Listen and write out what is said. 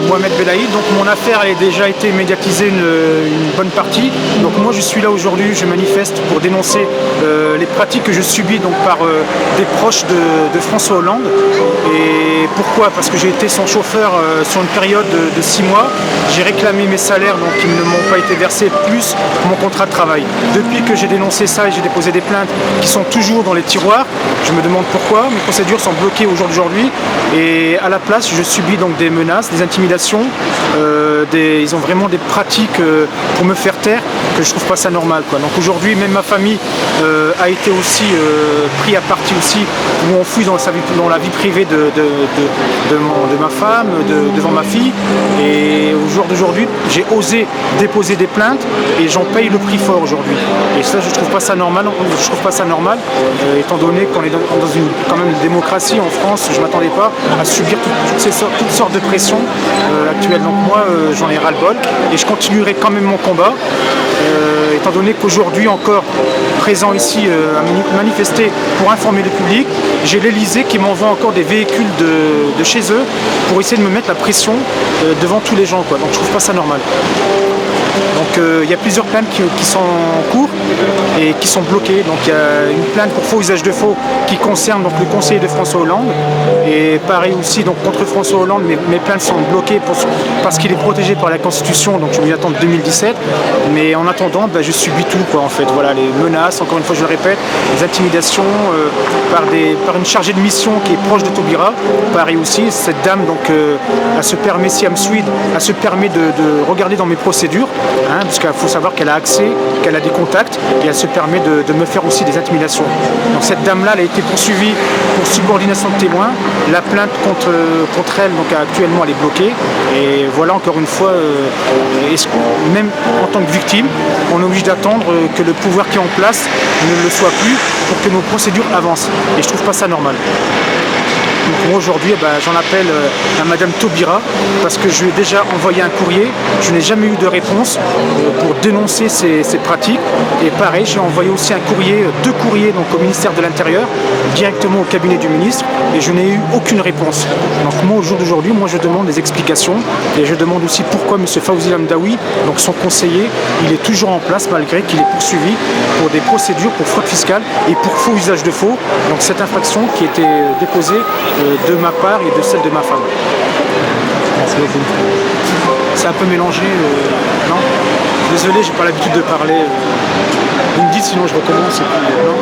Mohamed Belaïd, donc mon affaire a déjà été médiatisée une bonne partie. Donc moi je suis là aujourd'hui, je manifeste pour dénoncer les pratiques que je subis donc par des proches de François Hollande. Et pourquoi? Parce que j'ai été son chauffeur sur une période de 6 mois. J'ai réclamé mes salaires donc qui ne m'ont pas été versés, plus mon contrat de travail. Depuis que j'ai dénoncé ça et j'ai déposé des plaintes qui sont toujours dans les tiroirs, je me demande pourquoi. Mes procédures sont bloquées au jour d'aujourd'hui et à la place je subis donc des menaces, des intimidations, ils ont vraiment des pratiques pour me faire taire que je trouve pas ça normal, quoi. Donc aujourd'hui même ma famille a été aussi pris à partie aussi, où on fouille dans la vie privée de ma femme, devant ma fille, et au jour d'aujourd'hui j'ai osé déposer des plaintes et j'en paye le prix fort aujourd'hui. Et ça je trouve pas ça normal, étant donné qu'on est dans une quand même une démocratie en France. Je m'attendais pas à subir toutes sortes de pressions actuelles. Donc moi j'en ai ras-le-bol et je continuerai quand même mon combat, étant donné qu'aujourd'hui encore présent ici à manifester pour informer le public, j'ai l'Elysée qui m'envoie encore des véhicules de chez eux pour essayer de me mettre la pression devant tous les gens, quoi. Donc je trouve pas ça normal. Donc il y a plusieurs plaintes qui sont en cours et qui sont bloquées. Donc il y a une plainte pour faux usage de faux qui concerne donc le conseiller de François Hollande, et pareil aussi donc contre François Hollande, mes plaintes sont bloquées parce qu'il est protégé par la Constitution, donc je vais y attendre 2017. Mais en attendant je subis tout, quoi, en fait. Voilà, les menaces, encore une fois je le répète, les intimidations par une chargée de mission qui est proche de Taubira. Pareil aussi, cette dame donc elle se permet, si elle me suit, elle se permet de regarder dans mes procédures, parce qu'il faut savoir qu'elle a accès, qu'elle a des contacts, et elle se permet de me faire aussi des intimidations. Donc cette dame-là, elle a été poursuivie pour subordination de témoin. La plainte contre elle, donc actuellement, elle est bloquée. Et voilà, encore une fois, même en tant que victime, on est obligé d'attendre que le pouvoir qui est en place ne le soit plus pour que nos procédures avancent. Et je trouve pas ça normal. Donc moi aujourd'hui j'en appelle à Madame Taubira parce que je lui ai déjà envoyé un courrier, je n'ai jamais eu de réponse pour dénoncer ces pratiques. Et pareil, j'ai envoyé aussi deux courriers donc au ministère de l'Intérieur, directement au cabinet du ministre, et je n'ai eu aucune réponse. Donc moi au jour d'aujourd'hui, je demande des explications, et je demande aussi pourquoi M. Fawzi Lamdaoui, donc son conseiller, il est toujours en place malgré qu'il est poursuivi pour des procédures pour fraude fiscale et pour faux usage de faux. Donc cette infraction qui a été déposée de ma part et de celle de ma femme. Merci beaucoup. C'est un peu mélangé, non? Désolé, j'ai pas l'habitude de parler. Vous me dites sinon je recommence et puis non.